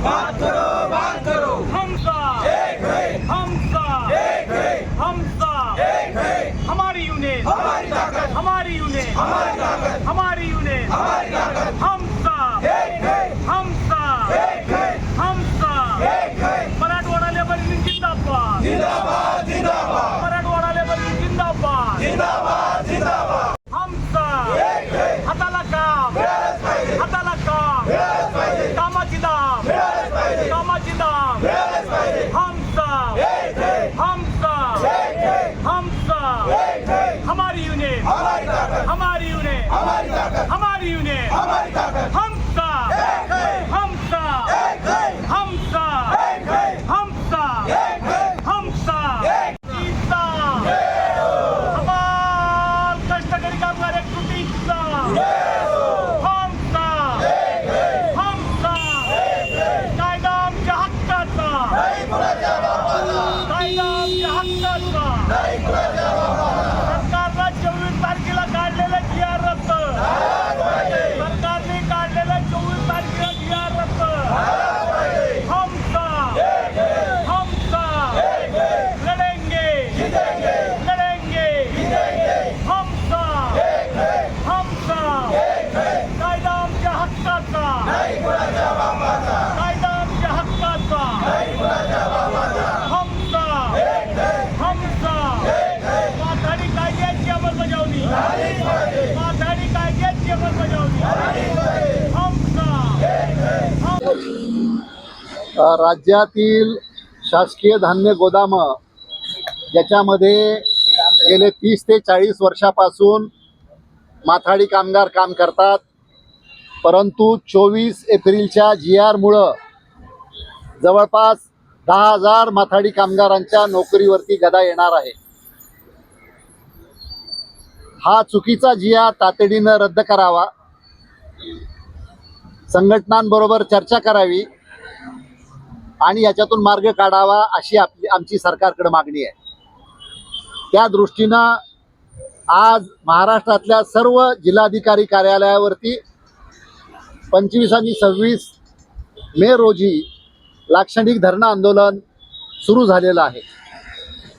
बात करो बात करो। हम साथ एक है हम साथ एक है हम साथ एक है। हमारी यूनियन हमारी ताकत हमारी यूनियन हमारी ताकत हमारी यूनियन हमारी ताकत। हम साथ एक है हम साथ एक है हम साथ एक है। मराठवाडा लेबर युनियन जिंदाबाद जिंदाबाद जिंदाबाद मराठवाडा लेबर युनियन जिंदाबाद जिंदाबाद जिंदाबाद। हम साथ एक है हाताला काम मिळालंच पाहिजे हाताला काम मिळालंच पाहिजे कामाची दाम मिळालंच पाहिजे कामाची दाम मिळालंच पाहिजे। हम साथ एक है हम साथ एक है हम साथ एक है। हमारी यूनियन हमारी ताकत हमारी यूनियन हमारी ताकत हमारी यूनियन हमारी ताकत। हम साथ एक है हम साथ एक है हम साथ एक है हम साथ एक है। हम साथ एक चा हमाल कष्टकरी कामगार एकजुटीचा हम साथ हम साथ कायदा आमच्या हक्काचा नाही कुणाच्या बापाला कायदा आमच्या हक्काचा नाही कुणाच्या बापाला सरकारला 24 तारखेला काढलेलं GR रद्द सरकारने काढलेलं 24 तारखेला GR रद्द हम साथ हम साथ लढेंगे जिंकेंगे लढेंगे जिंकेंगे। हम साथ हम साथ कायदा आमच्या हक्काचा नाही कुणाच्या बापाला कायदा आमच्या हक्काचा नाही कुणाच्या बापाला हम साथ माथाडी कायद्याची अंमलबजावणी झालीच पाहिजे माथाडी कायद्याची अंमलबजावणी हम साथ राज्यातील शासकीय धान्य गोदामं ज्याच्यामध्ये गेले 30 ते 40 वर्षापासून माथाडी कामगार काम करतात, परंतु 24 एप्रिलच्या GRमुळं जवळपास 10,000 माथाडी कामगारांच्या नोकरीवरती गदा येणार आहे। हा चुकीचा GR तातडीनं रद्द करावा, संघटनांबरोबर चर्चा करावी आणि याच्यातून मार्ग काढावा अशी आमची सरकारकडे मागणी आहे। त्या दृष्टीनं आज महाराष्ट्रातल्या सर्व जिल्हाधिकारी कार्यालयावरती 25 आणि 26 मे रोजी लाक्षणिक धरणं आंदोलन सुरू झालेलं आहे।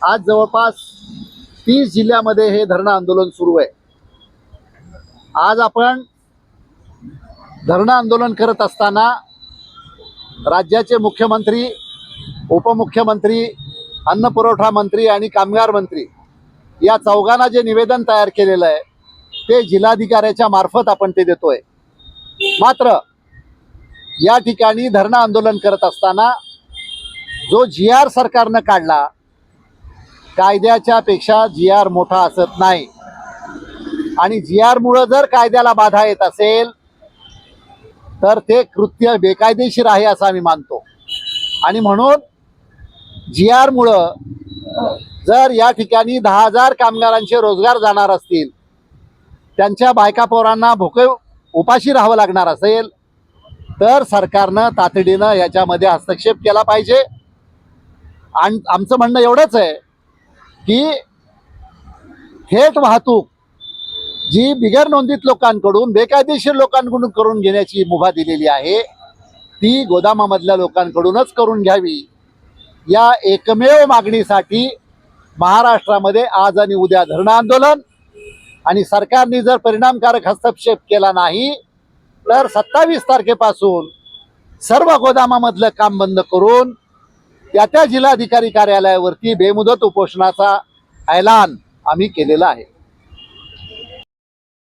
आज जवळपास 30 जिल्ह्यामध्ये हे धरणं आंदोलन सुरू आहे। आज आपण धरणं आंदोलन करत असताना राज्याचे मुख्यमंत्री, उपमुख्यमंत्री, अन्न पुरवठा मंत्री आणि कामगार मंत्री या चौघांना जे निवेदन तयार केलेलं आहे ते जिल्हाधिकाऱ्याच्या मार्फत आपण ते देतोय। मात्र या ठिकाणी धरणं आंदोलन करत असताना जो GR सरकारनं काढला, कायद्याच्या पेक्षा GR मोठा असत नाही आणि GRमुळं जर कायद्याला बाधा येत असेल तर ते कृत्य बेकायदेशीर आहे असं आम्ही मानतो। आणि म्हणून GRमुळं जर या ठिकाणी 10,000 कामगारांचे रोजगार जाणार असतील, त्यांच्या बायका पोरांना भुके उपाशी राहावं लागणार असेल तर सरकारनं तातडीनं याच्यामध्ये हस्तक्षेप केला पाहिजे। आणि आमचं म्हणणं एवढंच आहे की थेट वाहतूक जी बिगर नोंदीत लोकांकडून, बेकायदेशीर लोकांकडून करून घेण्याची मुभा दिलेली आहे ती गोदामामधल्या लोकांकडूनच करून घ्यावी। या एकमेव मागणीसाठी महाराष्ट्रामध्ये आज आणि उद्या धरणं आंदोलन, आणि सरकारने जर परिणामकारक हस्तक्षेप केला नाही तर 27 तारखेपासून सर्व गोदामामधलं काम बंद करून त्या जिल्हाधिकारी कार्यालयावरती बेमुदत उपोषणाचा ऐलान आम्ही केलेला आहे।